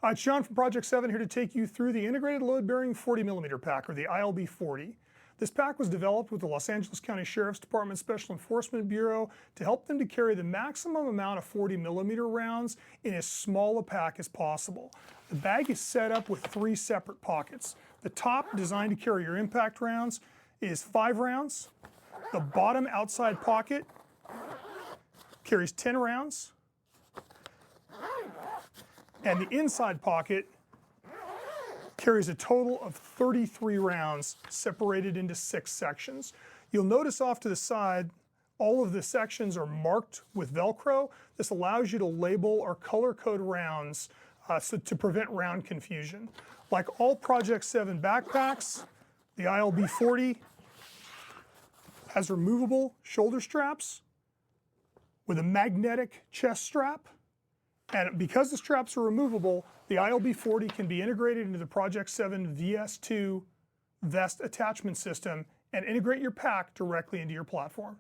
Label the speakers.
Speaker 1: It's John from Project 7 here to take you through the integrated load-bearing 40mm pack, or the ILB-40. This pack was developed with the Los Angeles County Sheriff's Department Special Enforcement Bureau to help them to carry the maximum amount of 40mm rounds in as small a pack as possible. The bag is set up with 3 separate pockets. The top, designed to carry your impact rounds, is 5 rounds. The bottom outside pocket carries 10 rounds. And the inside pocket carries a total of 33 rounds separated into 6 sections. You'll notice off to the side, all of the sections are marked with Velcro. This allows you to label or color code rounds to prevent round confusion. Like all Project 7 backpacks, the ILB-40 has removable shoulder straps with a magnetic chest strap. And because the straps are removable, the ILB-40 can be integrated into the Project 7 VS2 vest attachment system and integrate your pack directly into your platform.